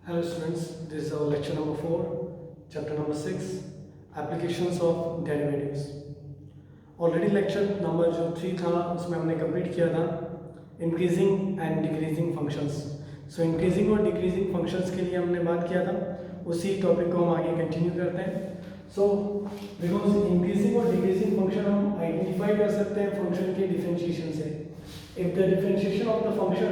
Hello students, this is our lecture number 4, chapter number 6, applications of derivatives. Already lecture number जो 3 था उसमें हमने complete किया था increasing and decreasing functions. So increasing और decreasing functions के लिए हमने बात किया था, उसी टॉपिक को हम आगे कंटिन्यू करते हैं. सो बिकॉज इंक्रीजिंग और डिक्रीजिंग फंक्शन हम आइडेंटिफाई कर सकते हैं फंक्शन के डिफरेंशिएशन से. If the differentiation of the function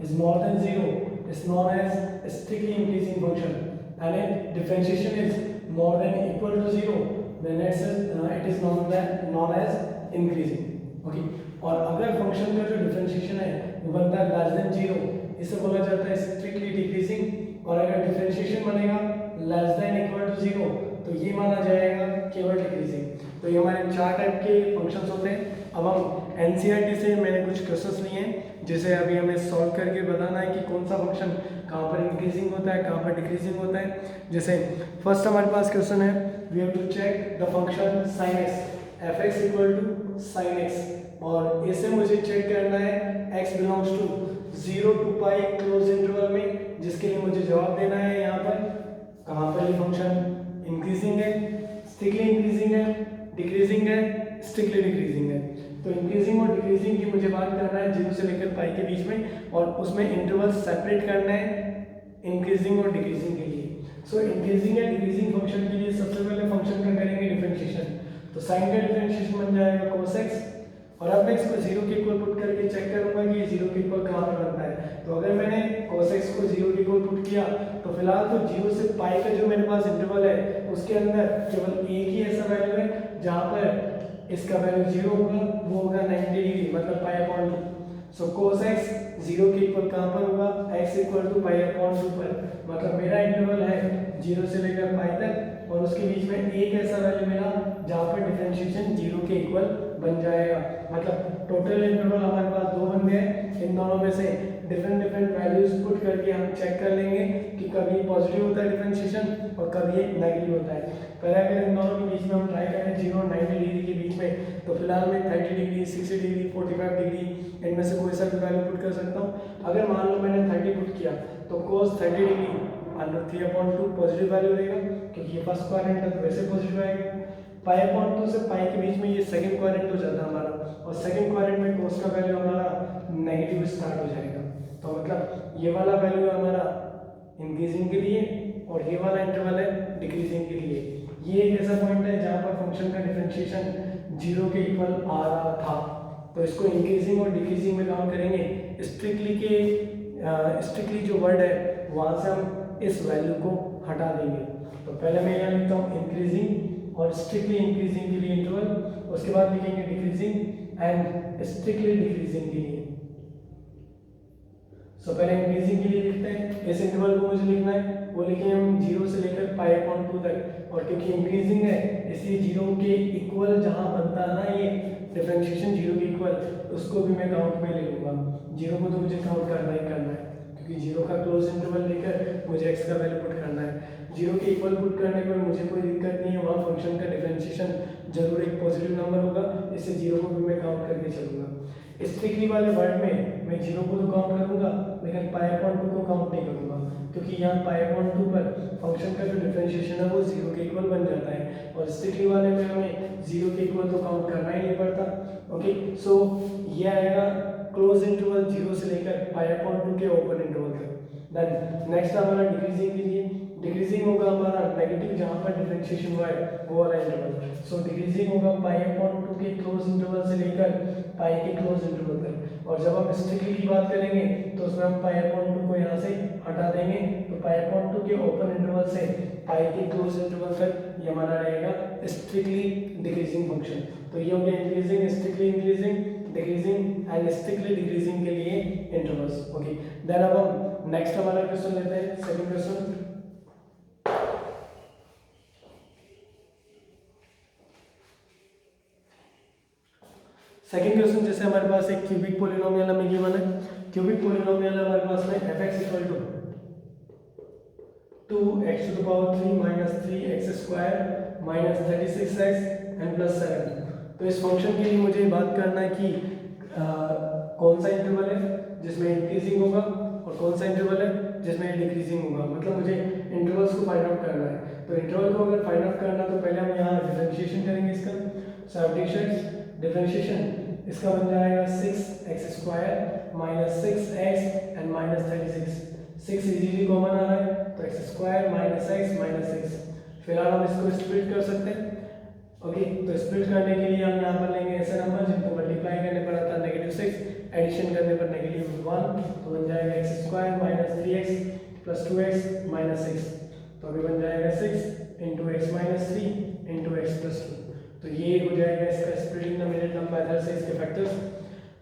is more than 0 is known as a strictly increasing function, and if differentiation is more than equal to 0 then it is known as increasing. Okay, और अगर function का जो differentiation है वो बनता है less than 0, इसे बोला जाता है स्ट्रिक्टली डिक्रीजिंग. और अगर डिफरेंशिएशन बनेगा लेस देन इक्वल टू 0 तो ये माना जाएगा केवल डिक्रीजिंग. तो ये हमारे 4 टाइप के फंक्शंस होते हैं. अब हम एनसीईआरटी से मैंने कुछ क्वेश्चंस लिए हैं जिसे अभी हमें सॉल्व करके बताना है कि कौन सा फंक्शन कहाँ पर इंक्रीजिंग होता है, कहाँ पर डिक्रीजिंग होता है. जैसे फर्स्ट हमारे पास क्वेश्चन है, we have to check the function sin x, fx equal to sin x, और इसे मुझे चेक करना है x belongs to 0 to pi close interval में, जिसके लिए मुझे जवाब देना है यहाँ पर कहाँ पर ये फंक्शन इंक्रीजिंग है, स्ट्रिक्टली इंक्रीजिंग है, डिक्रीजिंग है, स्ट्रिक्टली डिक्रीजिंग है. तो इंक्रीजिंग और डिक्रीजिंग की मुझे बात करना है 0 से लेकर पाई के बीच में, और उसमें इंटरवल सेपरेट करना है इंक्रीजिंग और डिक्रीजिंग के लिए. सो इंक्रीजिंग या डिक्रीजिंग फंक्शन के लिए सबसे पहले फंक्शन का करेंगे डिफरेंशिएशन. तो साइन का डिफरेंशिएशन बन जाएगा cos x, और अब मैं इसको 0 के इक्वल पुट करके चेक करूंगा कि ये 0 के इक्वल कहाँ पर बनता है. तो अगर मैंने cos x को 0 के इक्वल पुट किया तो फिलहाल तो 0 से पाई का जो मेरे पास इंटरवल है उसके अंदर केवल एक ही ऐसा वैल्यू है जहाँ पर इसका वैल्यू 0 होगा, वो होगा 90 डिग्री, मतलब pi upon 2. So cos x 0 के इक्वल कहाँ पर होगा, x equal to pi upon 2 पर. मतलब मेरा इंटरवल है 0 से लेकर पाई तक, और उसके बीच में एक ऐसा वैल्यू मिला जहाँ पर डिफरेंशिएशन 0 के इक्वल बन जाएगा. मतलब टोटल इंटरवल हमारे पास दो बन गए. इन दोनों में से डिफरेंट वैल्यूज पुट करके हम चेक कर लेंगे कि कभी पॉजिटिव होता है डिफरेंशिएशन और कभी ये नेगेटिव होता है. पहले अगर इन दोनों के बीच में हम ट्राई करें 0 और 90 डिग्री के बीच में, तो फिलहाल मैं 30 डिग्री, 60 डिग्री, 45 डिग्री इनमें से कोई सा भी वैल्यू पुट कर सकता हूँ. अगर मान लो मैंने 30 पुट किया तो cos 30 degree under 3/2 positive value रहेगा, क्योंकि ये फर्स्ट क्वाड्रेंट है तो वैसे पॉजिटिव आएगा. पाई अपॉन 2 से पाई के बीच में ये सेकंड क्वाड्रेंट हो जाता है हमारा, और सेकंड क्वाड्रेंट में cos का वैल्यू हमारा नेगेटिव स्टार्ट हो जाएगा. तो मतलब ये वाला वैल्यू हमारा इंक्रीजिंग के लिए और ये वाला इंटरवल है डिक्रीजिंग के लिए. ये एक ऐसा पॉइंट है जहाँ पर फंक्शन का डिफरेंशिएशन 0 के इक्वल आ रहा था. तो इसको इंक्रीजिंग और डिक्रीजिंग में काउंट करेंगे. स्ट्रिक्टली जो वर्ड है वहाँ से हम इस वैल्यू को हटा देंगे. तो पहले मैं यहाँ लिखता हूँ इंक्रीजिंग और स्ट्रिक्टली इंक्रीजिंग के लिए इंटरवल, उसके बाद लिखेंगे डिक्रीजिंग एंड स्ट्रिक्टली डिक्रीजिंग के लिए. सो पहले इंक्रीजिंग के लिए लिखते हैं. इस इंटरवल को मुझे लिखना है, वो लिखेंगे हम 0 से लेकर पाई अपॉन 2 तक, और क्योंकि इंक्रीजिंग है इसलिए 0 के इक्वल जहाँ बनता है ना ये डिफरेंशिएशन 0 के इक्वल, उसको भी मैं काउंट में ले लूँगा. 0 को तो मुझे काउंट करना ही करना है, क्योंकि 0 का क्लोज इंटरवल लेकर मुझे x का वैल्यू पुट करना है. 0 के इक्वल पुट करने पर मुझे कोई दिक्कत नहीं है, वहाँ फंक्शन का डिफरेंशिएशन जरूर एक पॉजिटिव नंबर होगा, इससे 0 को भी मैं काउंट करके चलूँगा. स्ट्रिक्टली वाले वर्ड में मैं 0 को तो काउंट करूँगा लेकिन पाई अपॉन 2 को काउंट नहीं करूँगा, क्योंकि यहाँ पाई अपॉन 2 पर फंक्शन का जो डिफरेंशिएशन है वो 0 के इक्वल बन जाता है, और स्ट्रिक्टली वाले में हमें 0 के इक्वल तो काउंट करना ही नहीं पड़ता. ओके, सो ये आएगा क्लोज इंटरवल 0 से लेकर पाई अपॉन 2 के ओपन इंटरवल तक. देन नेक्स्ट हमारा डिक्रीजिंग के लिए, डिक्रीजिंग होगा हमारा नेगेटिव जहाँ पर डिफरेंशिएशन हुआ है वो वाला इंटरवल. सो डिक्रीजिंग होगा पाई अपॉन 2 के क्लोज इंटरवल से लेकर पाई के क्लोज इंटरवल तक. और जब हम स्ट्रिक्टली की बात करेंगे तो उसमें हम पाई अपॉन 2 को यहाँ से हटा देंगे, तो पाई अपॉन 2 के ओपन इंटरवल से पाई के क्लोज इंटरवल तक ये हमारा रहेगा स्ट्रिक्टली डिक्रीजिंग फंक्शन. तो ये हो गया increasing, strictly increasing, decreasing and strictly decreasing के लिए इंटरवल्स. ओके, देन अब हम नेक्स्ट हमारा क्वेश्चन लेते हैं, सेकंड क्वेश्चन. सेकंड क्वेश्चन जैसे हमारे पास एक क्यूबिक पोलिनोमियल हमें गिवन है. क्यूबिक पोलिनोमियल हमारे पास में fx equal to 2x to the power 3 minus 3x square minus 36x and plus 7. तो इस फंक्शन के लिए मुझे बात करना है कि कौन सा इंटरवल है जिसमें इंक्रीजिंग होगा और और कौन सा इंटरवल है जिसमें ये डिक्रीजिंग होगा, मतलब मुझे इंटरवल्स को फाइंड आउट करना है। तो इंटरवल को अगर फाइंड आउट करना तो पहले हम यहाँ डिफरेंशिएशन करेंगे इसका। डिफरेंशिएशन इसका बन जाएगा 6x² minus 6x and minus 36। 6 easily common आ रहा है तो x² माइनस x माइनस 6। फिलहाल हम इसको स्प्लिट कर सकते हैं। ओके, तो स्प्लिट करने के लिए हम यहाँ पर लेंगे ऐसे नंबर जिनको मल्टीप्लाई करने पर आता है -6, एडिशन करने पर -1, तो बन जाएगा x² minus 3x plus 2x minus 6। तो अभी बन जाएगा 6 into x minus 3 into x plus 2। तो ये हो जाएगा इसका स्प्लिटिंग द मिनट नंबर इधर से इसके फैक्टर्स।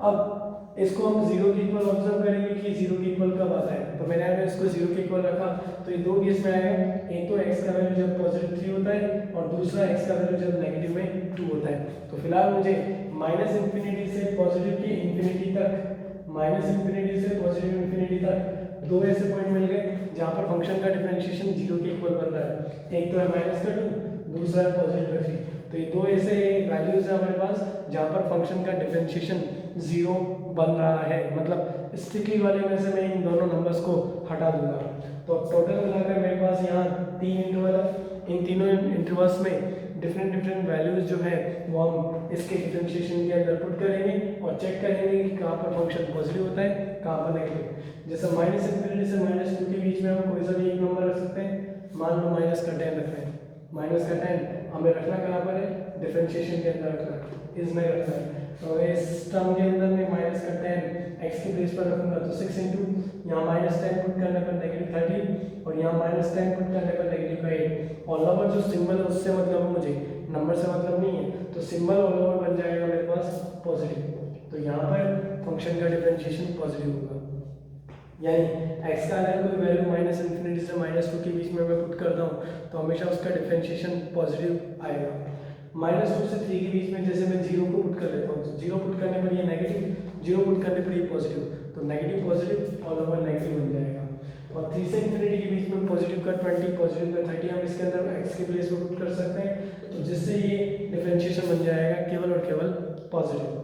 अब इसको हम 0 के इक्वल ऑब्जर्व करेंगे कि 0 के इक्वल कब आता है। तो मैंने अगर इसको 0 के इक्वल रखा तो ये दो केस में आएगा, एक तो x का वैल्यू जब पॉजिटिव 3 होता है और दूसरा x का वैल्यू जब नेगेटिव में 2 होता है। तो फिलहाल मुझे -इंफिनिटी से पॉजिटिव की इंफिनिटी तक, -इंफिनिटी से पॉजिटिव इंफिनिटी तक दो ऐसे पॉइंट मिल गए जहाँ पर फंक्शन का डिफरेंशिएशन 0 के इक्वल बन रहा है। एक तो है -2, दूसरा है पॉजिटिव 3। तो ये दो ऐसे वैल्यूज है हमारे पास जहाँ पर फंक्शन का डिफरेंशिएशन 0 बन रहा है, मतलब स्ट्रिक्टली वाले में से मैं इन दोनों नंबर्स को हटा दूंगा। तो टोटल मिलाकर मेरे पास यहाँ 3 इंटरवल है। इन तीनों इंटरवल्स में डिफरेंट वैल्यूज जो है वो हम इसके डिफरेंशिएशन के अंदर पुट करेंगे और चेक करेंगे कि कहाँ पर फंक्शन पॉजिटिव होता है, कहाँ पर नेगेटिव। जैसे -इंफिनिटी से -2 के बीच में हम कोई सा भी एक नंबर रख सकते हैं। मान लो -10 रख रहे हैं, -10 हमें रखना कहाँ पर है, डिफरेंशिएशन के अंदर रखना है, इसमें रखना है। तो इस टर्म के अंदर में -10 x के प्लेस पर रखूंगा तो 6 इंटू यहाँ -10 पुट करने पर -30 और यहाँ -10 पुट करने पर -8। ऑल ओवर जो सिंबल है उससे मतलब है मुझे, नंबर से मतलब नहीं है। तो सिंबल ऑल ओवर बन जाएगा मेरे पास पॉजिटिव। तो यहाँ पर फंक्शन का डिफरेंशिएशन पॉजिटिव होगा, यानी x का अगर कोई वैल्यू -इंफिनिटी से -2 के बीच में मैं पुट करता हूँ तो हमेशा उसका डिफरेंशिएशन पॉजिटिव आएगा। -2 से 3 के बीच में जैसे मैं 0 को पुट कर लेता हूँ तो 0 पुट करने पर ये नेगेटिव, 0 पुट करने पर ये पॉजिटिव, तो negative positive all over negative बन जाएगा। और 3 से इंफिनिटी के बीच में पॉजिटिव का 20, पॉजिटिव का 30 हम इसके अंदर x के प्लेस पर पुट कर सकते हैं, तो जिससे ये डिफरेंशिएशन बन जाएगा केवल और केवल पॉजिटिव।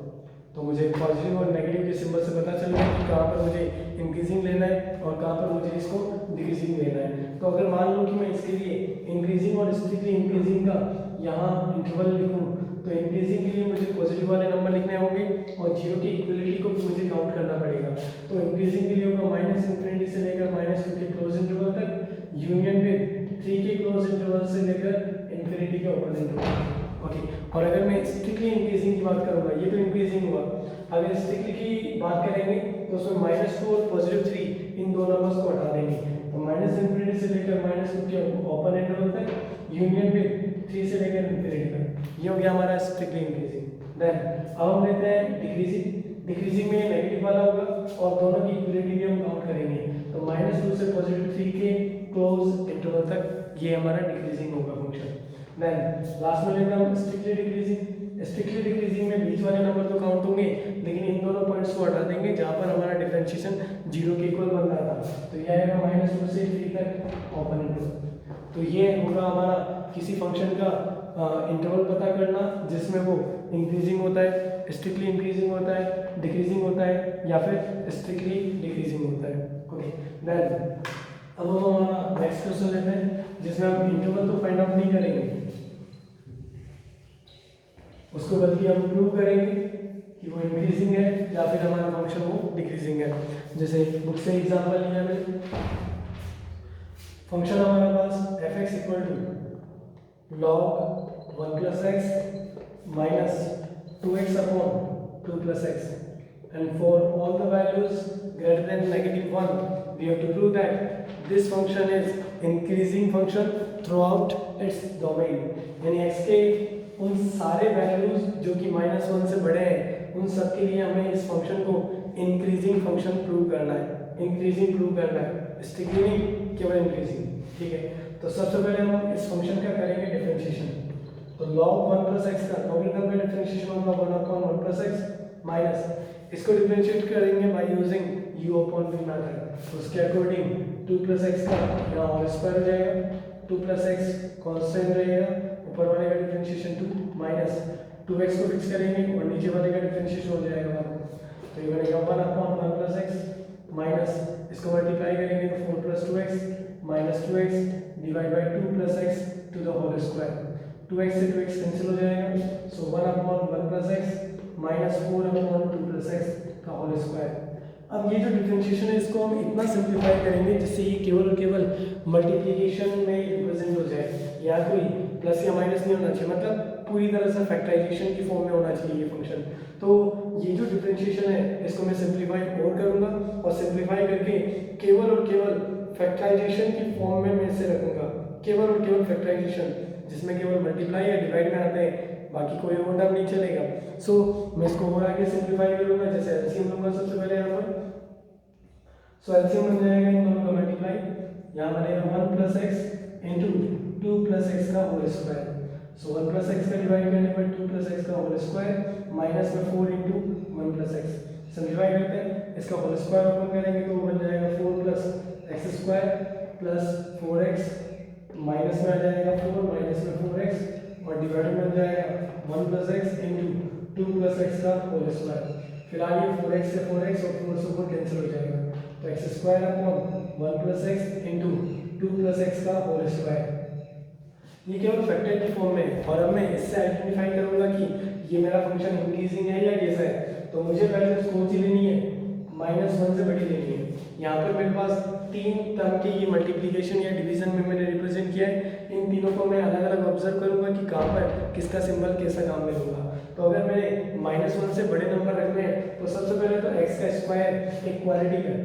तो मुझे पॉजिटिव और नेगेटिव के सिंबल से पता चल गया कि कहाँ पर मुझे इंक्रीजिंग लेना है और कहाँ पर मुझे इसको डिक्रीजिंग लेना है। तो अगर मान लो कि मैं इसके लिए इंक्रीजिंग और स्ट्रिक्टली इंक्रीजिंग का यहाँ इंटरवल लिखूँ तो इंक्रीजिंग के लिए मुझे पॉजिटिव वाले नंबर लिखने होंगे और 0 की इक्वलिटी को भी मुझे काउंट करना पड़ेगा। तो इंक्रीजिंग के लिए होगा -इंफिनिटी से लेकर -2 के क्लोज इंटरवल तक यूनियन विद 3 के क्लोज इंटरवल से लेकर इंफिनिटी के ओपन इंटरवल। ओके, और अगर मैं स्ट्रिक्टली इंक्रीजिंग की बात करूंगा, ये तो इंक्रीजिंग हुआ, अगर स्ट्रिक्टली की बात करेंगे तो उसमें -2 और पॉजिटिव 3 इन दो नंबर्स को हटा देंगे। तो -इंफिनिटी से लेकर -2 के ओपन इंटरवल तक यूनियन विद 3 से लेकर इंफिनिटी तक, ये हो गया हमारा स्ट्रिक्टली इंक्रीजिंग। देन अब हम लेते हैं डिक्रीजिंग। डिक्रीजिंग में नेगेटिव वाला होगा और दोनों की इक्वलिटी भी हम काउंट करेंगे। तो -2 से पॉजिटिव 3 के क्लोज इंटरवल तक ये हमारा डिक्रीजिंग होगा फंक्शन। देन लास्ट में लेते हैं हम स्ट्रिक्टली डिक्रीजिंग। स्ट्रिक्टली डिक्रीजिंग में बीच वाले नंबर तो काउंट होंगे लेकिन इन दोनों पॉइंट्स को हटा देंगे जहाँ पर हमारा डिफरेंशिएशन 0 के इक्वल बन रहा था। तो ये आएगा -2 से 3 तक ओपन इंटरवल। तो ये होगा हमारा किसी फंक्शन का इंटरवल पता करना जिसमें वो इंक्रीजिंग होता है, स्ट्रिक्टली इंक्रीजिंग होता है, डिक्रीजिंग होता है या फिर स्ट्रिक्टली डिक्रीजिंग होता है। ओके, देन अब हम हमारा नेक्स्ट क्वेश्चन लेते हैं जिसमें हम इंटरवल तो फाइंड आउट नहीं करेंगे, उसको बल्कि हम प्रूव करेंगे कि वो इंक्रीजिंग है या फिर हमारा फंक्शन वो डिक्रीजिंग है। जैसे बुक से एग्जांपल लिया मैंने, फंक्शन हमारे पास f(x) equal to log 1 plus x minus 2x upon 2 plus x, and for all the values greater than -1 we have to prove that this function is increasing function throughout its domain। यानी x के उन सारे values जो कि -1 से बड़े हैं उन सब के लिए हमें इस फंक्शन को इंक्रीजिंग फंक्शन प्रूव करना है, इंक्रीजिंग प्रूव करना है, स्ट्रिक्टली नहीं केवल इंक्रीजिंग। ठीक है, तो सबसे पहले हम इस फंक्शन का करेंगे डिफरेंशिएशन। तो log 1 plus x का लॉगरिथम का डिफरेंशिएशन होगा 1/1 plus x माइनस इसको डिफरेंशिएट करेंगे by using u upon v method. तो उसके अकॉर्डिंग 2 plus x का यहाँ होल स्क्वायर हो जाएगा, 2 plus x कांस्टेंट रहेगा, ऊपर वाले का डिफरेंशिएशन 2 माइनस 2x को फिक्स करेंगे और नीचे वाले का डिफरेंशिएशन हो जाएगा 1। तो ये बनेगा 1/1 plus x माइनस इसको मल्टीप्लाई करेंगे तो 4 plus 2x minus 2x divide by 2 plus x to the whole square. 2x से 2x कैंसिल हो जाएगा, so 1/1 plus x minus 4/2 plus x का होल स्क्वायर। अब ये जो डिफरेंशिएशन है इसको हम इतना सिंप्लीफाई करेंगे जिससे ये केवल और केवल मल्टीप्लिकेशन में रिप्रेजेंट हो जाए, या कोई प्लस या माइनस नहीं होना चाहिए, मतलब पूरी तरह से फैक्टराइजेशन की फॉर्म में होना चाहिए ये फंक्शन। तो ये जो डिफरेंशिएशन है इसको मैं सिंप्लीफाई और करूँगा और सिंप्लीफाई करके केवल और केवल फैक्टराइजेशन की फॉर्म में मैं इसे रखूँगा, केवल और केवल फैक्टराइजेशन जिसमें केवल मल्टीप्लाई या डिवाइड में आते हैं, बाकी कोई और टर्म नहीं चलेगा। सो मैं इसको और आगे सिंप्लीफाई करूँगा, जैसे एलसीएम लूँगा सबसे पहले यहाँ पर। सो एलसीएम बन जाएगा इन दोनों का मल्टीप्लाई, यहाँ बनेगा 1 plus x into 2 plus x का होल स्क्वायर। सो 1 प्लस एक्स का डिवाइड करने पर 2 प्लस एक्स का होल स्क्वायर माइनस में 4 इंटू 1 प्लस एक्स। सिंप्लीफाई करते हैं, इसका होल स्क्वायर ओपन करेंगे तो बन जाएगा 4 plus x square plus 4x minus में आ जाएगा 4 माइनस में 4x और डिवाइड में बन जाएगा 1 plus x into 2 plus x का होल स्क्वायर। फिर आगे 4x से 4x और 4 से 4 कैंसिल हो जाएगा, तो x square upon 1 plus x into 2 plus x का होल स्क्वायर। ये केवल फैक्टर की फॉर्म में है और अब मैं इससे आइडेंटिफाई करूंगा कि ये मेरा फंक्शन इंक्रीजिंग है या कैसा है। तो मुझे वैल्यूज कौन सी लेनी है, -1 से बड़ी लेनी है। यहाँ पर मेरे पास 3 टर्म की ये मल्टीप्लिकेशन या डिवीजन में मैंने रिप्रेजेंट किया है, इन तीनों को मैं अलग अलग ऑब्जर्व करूंगा कि कहाँ पर किसका सिंबल कैसा काम में लूँगा। तो अगर मैंने -1 से बड़े नंबर रखने हैं तो सबसे पहले तो x का स्क्वायर एक क्वालिटी का,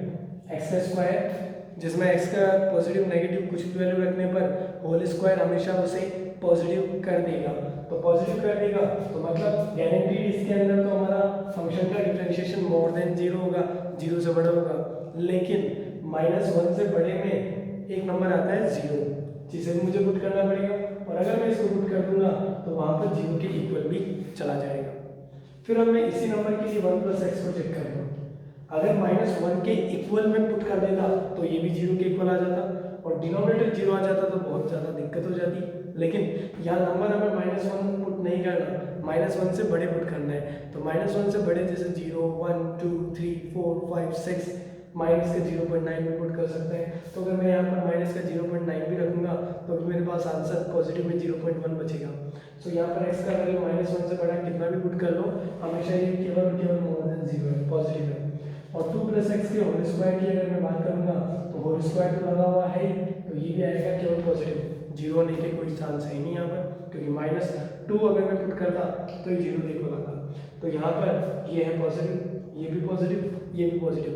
x का स्क्वायर जिसमें x का पॉजिटिव नेगेटिव कुछ भी वैल्यू रखने पर होल स्क्वायर हमेशा उसे पॉजिटिव कर देगा। तो पॉजिटिव कर देगा तो मतलब गारंटीड इसके अंदर तो हमारा फंक्शन का डिफरेंशिएशन मोर देन 0 होगा, 0 से बड़ा होगा। लेकिन -1 से बड़े में एक नंबर आता है 0, जिसे भी मुझे पुट करना पड़ेगा, और अगर मैं इसको पुट कर दूंगा तो वहाँ पर 0 के इक्वल भी चला जाएगा। फिर अब मैं इसी नंबर के लिए 1 प्लस एक्स को चेक कर लूँ, अगर -1 के इक्वल में पुट कर देता तो ये भी 0 के इक्वल आ जाता और डिनोमिनेटर 0 आ जाता तो बहुत ज़्यादा दिक्कत हो जाती। लेकिन यहाँ नंबर हमें -1 पुट नहीं करना, -1 से बड़े पुट करना है। तो -1 से बड़े जैसे 0, 1, 2, 3, 4, 5, 6 माइनस का 0.9 भी पुट कर सकते हैं। तो अगर मैं यहाँ पर माइनस का 0.9 भी रखूँगा तो मेरे पास आंसर पॉजिटिव में 0.1 बचेगा। सो यहाँ पर x का वैल्यू -1 से बड़ा कितना भी पुट कर लो, हमेशा ये केवल मोर देन 0 है, पॉजिटिव है। और 2 प्लस एक्स के होल स्क्वायर की अगर मैं बात करूँगा तो होल स्क्वायर तो लगा हुआ है, तो ये भी आएगा केवल पॉजिटिव, 0 होने के कोई चांस है नहीं यहाँ पर, क्योंकि -2 अगर मैं पुट करता तो ये 0 देखो लगा। तो यहाँ पर ये है पॉजिटिव, ये भी पॉजिटिव, ये भी पॉजिटिव,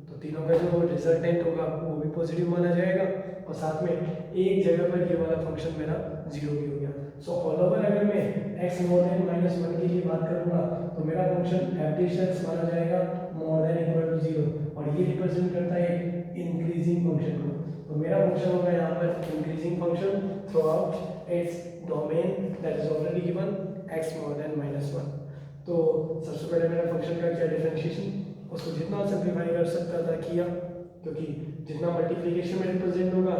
तो तीनों का जो रिजल्टेंट होगा वो भी पॉजिटिव माना जाएगा और साथ में एक जगह पर ये वाला फंक्शन मेरा 0 भी हो गया। सो ऑल ओवर अगर मैं x मोर देन -1 के लिए बात करूँगा तो मेरा फंक्शन एफ माना जाएगा मोर देन इक्वल टू 0, और ये रिप्रेजेंट करता है इंक्रीजिंग फंक्शन को। तो मेरा फंक्शन होगा यहाँ पर increasing function through out its domain that is already given x more than -1। तो सबसे पहले मेरा फंक्शन का क्या डिफरेंशिएशन, उसको जितना सिंप्लीफाई कर सकता था किया, क्योंकि जितना मल्टीप्लिकेशन में रिप्रेजेंट होगा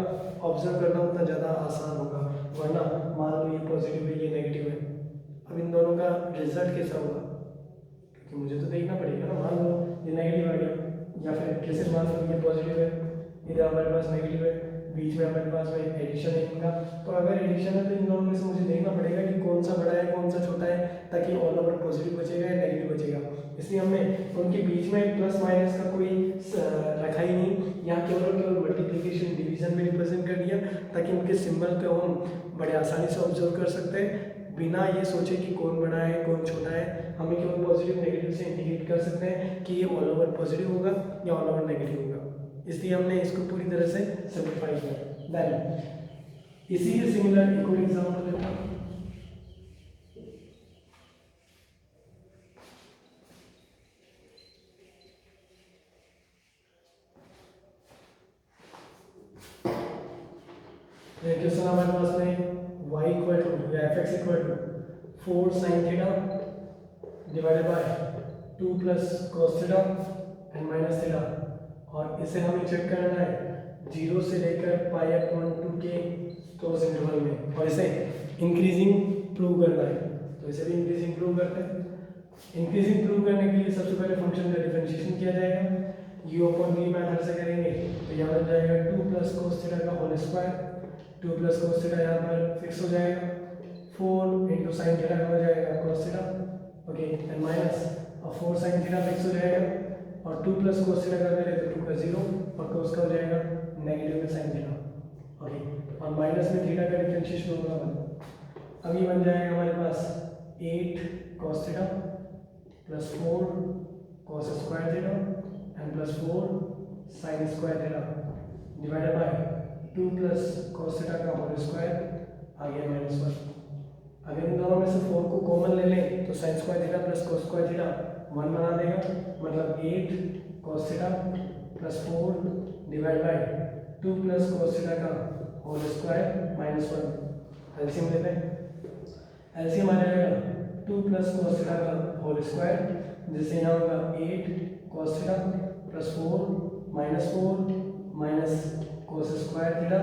ऑब्जर्व करना उतना ज़्यादा आसान होगा। वरना मान लो ये पॉजिटिव है ये नेगेटिव है, अब इन दोनों का रिजल्ट कैसा होगा, क्योंकि मुझे तो देखना पड़ेगा ना। मान लो ये नेगेटिव आ गया, या फिर जैसे मान लो ये पॉजिटिव है, इधर हमारे पास नेगेटिव है, बीच में हमारे पास में एडिशन है इनका। तो अगर एडिशन है तो इन दोनों में से मुझे देखना पड़ेगा कि कौन सा बड़ा है कौन सा छोटा है, ताकि ऑल ओवर पॉजिटिव बचेगा या नेगेटिव बचेगा। इसलिए हमने उनके बीच में प्लस माइनस का कोई रखा ही नहीं, यहाँ केवल मल्टीप्लिकेशन डिवीजन में रिप्रेजेंट कर दिया, ताकि उनके सिंबल को हम बड़े आसानी से ऑब्जर्व कर सकते हैं बिना ये सोचे कि कौन बड़ा है कौन छोटा है। हमें केवल पॉजिटिव नेगेटिव से इंडिकेट कर सकते हैं कि ये ऑल ओवर पॉजिटिव होगा या ऑल ओवर नेगेटिव होगा, इसलिए हमने इसको पूरी तरह से सिंप्लीफाई किया। देन इसी के सिमिलर एक और एग्जांपल लेते हैं। क्वेश्चन हमारे पास में y इक्वल टू या fx equal to 4 sin theta divided by 2 plus cos theta and minus theta, और इसे हमें चेक करना है 0 से लेकर पाई अपॉन 2 के क्लोज इंटरवल में, और इसे इंक्रीजिंग प्रूव करना है। तो इसे भी इंक्रीजिंग प्रूव करते हैं। इंक्रीजिंग प्रूव करने के लिए सबसे पहले फंक्शन का डिफरेंशिएशन किया जाएगा। u अपॉन v मैथड से करेंगे तो यहाँ बन जाएगा 2 प्लस कोस थीटा का whole square, 2 plus cos theta यहाँ पर फिक्स हो जाएगा, 4 इंटू साइन थीटा का हो जाएगा cos theta, okay, and minus और 4 साइन थीटा फिक्स हो जाएगा और 2 प्लस कोस थीटा कर देंगे तो 2 का 0 और कोस का हो जाएगा नेगेटिव में साइन थीटा, ओके, और माइनस में थीटा का डिफरेंशिएशन होगा 1। अब ये बन जाएगा हमारे पास 8 cos theta plus 4 cos square theta and plus 4 sin square theta divided by 2 plus cos theta का होल स्क्वायर आ गया -1। अगर इन दोनों में से 4 को कॉमन ले लें तो sin square theta plus cos square theta 1 बना देगा, मतलब 8 cos theta plus 4 divide by 2 plus cos theta का होल स्क्वायर -1। एलसीएम लेते हैं, एलसीएम आ जाएगा 2 प्लस cos थीटा का होल स्क्वायर जिससे यहाँ होगा 8 cos theta plus 4 minus cos square theta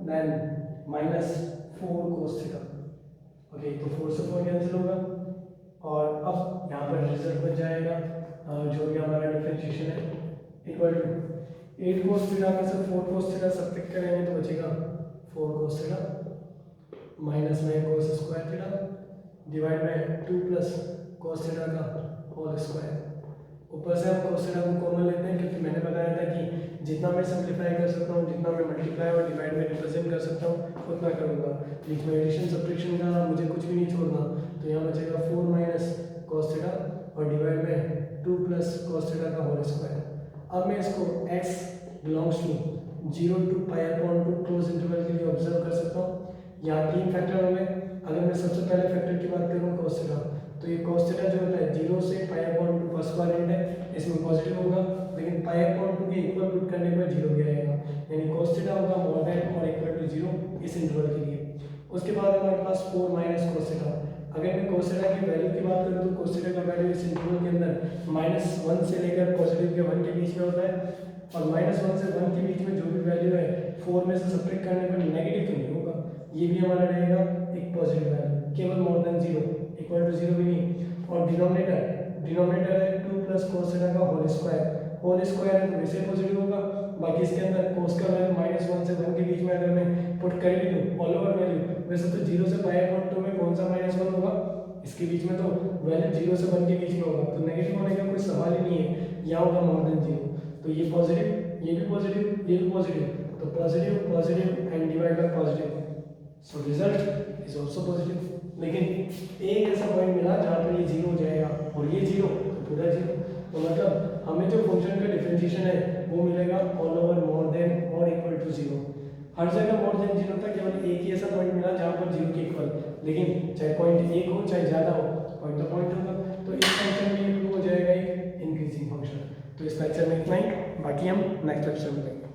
then -4 cos theta, okay, तो 4 से 4 कैंसिल होगा और अब यहाँ पर रिजल्ट बन जाएगा जो भी हमारा डिफरेंशिएशन है इक्वल टू 8 cos थीटा में से 4 cos थीटा सब्ट्रैक्ट करेंगे तो बचेगा 4 cos थीटा माइनस में cos square theta divide by 2 plus cos theta का होल स्क्वायर। ऊपर से हम cos थीटा को कॉमन लेते हैं क्योंकि मैंने बताया था कि जितना मैं सिंप्लीफाई कर सकता हूँ, जितना मैं मल्टीप्लाई और डिवाइड में रिप्रेजेंट कर सकता हूँ उतना करूँगा। बीच में एडिशन सब्ट्रैक्शन का मुझे कुछ भी नहीं छोड़ना, तो यहाँ बचेगा 4 माइनस cos थीटा और डिवाइड में 2 प्लस cos थीटा का होल स्क्वायर। अब मैं इसको x belongs to 0 to pi upon 2 close interval के लिए ऑब्जर्व कर सकता हूँ। यहाँ 3 फैक्टर होंगे। अगर मैं सबसे पहले फैक्टर की बात करूँ cos थीटा, तो ये cos थीटा जो होता है 0 से पाई अपॉन 2 फर्स्ट क्वाड्रेंट है, इसमें पॉजिटिव होगा, लेकिन पाई अपॉन 2 के इक्वल पुट करने पर 0 भी आएगा, यानी cos थीटा होगा मोर देन और इक्वल टू 0 इस इंटरवल के लिए। उसके बाद हमारे पास 4 माइनस cos थीटा। अगर मैं cos थीटा की वैल्यू की बात करूँ तो cos थीटा का वैल्यू इस इंटरवल के अंदर -1 से लेकर पॉजिटिव के 1 के बीच में होता है, और -1 से 1 के बीच में जो भी वैल्यू है 4 में से सब्ट्रैक्ट करने पर नेगेटिव तो नहीं होगा, ये भी हमारा रहेगा एक पॉजिटिव वैल्यू, केवल मोर देन 0 इक्वल टू 0 भी नहीं। और डिनोमिनेटर है 2 प्लस cos थीटा का होल स्क्वायर है तो वैसे पॉजिटिव होगा, बाकी इसके अंदर cos का वैल्यू -1 से 1 के बीच में अगर मैं पुट कर भी दूँ ऑल ओवर वैल्यू, वैसे तो 0 से पाई अपॉन 2 में कौन सा -1 होगा, इसके बीच में तो वैल्यू 0 से 1 के बीच में होगा, तो नेगेटिव होने का कोई सवाल ही नहीं है, यहाँ होगा मोर देन 0। तो ये पॉजिटिव, ये भी पॉजिटिव, ये भी पॉजिटिव, तो positive and divide by positive, so result is also positive. लेकिन एक ऐसा पॉइंट मिला जहाँ पर ये 0 हो जाएगा और ये 0 तो पूरा 0, तो मतलब हमें जो फंक्शन का डिफरेंशिएशन है वो मिलेगा ऑल ओवर मोर देन और इक्वल टू 0। हर जगह मोर देन 0 था, केवल एक ही ऐसा पॉइंट मिला जहाँ पर 0 के इक्वल, लेकिन चाहे पॉइंट 1 हो चाहे ज़्यादा हो, पॉइंट तो पॉइंट होगा। तो इस फंक्शन में प्रूव हो जाएगा एक इंक्रीजिंग फंक्शन। तो इस लेक्चर में इतना ही, बाकी हम नेक्स्ट लेक्चर में लेंगे।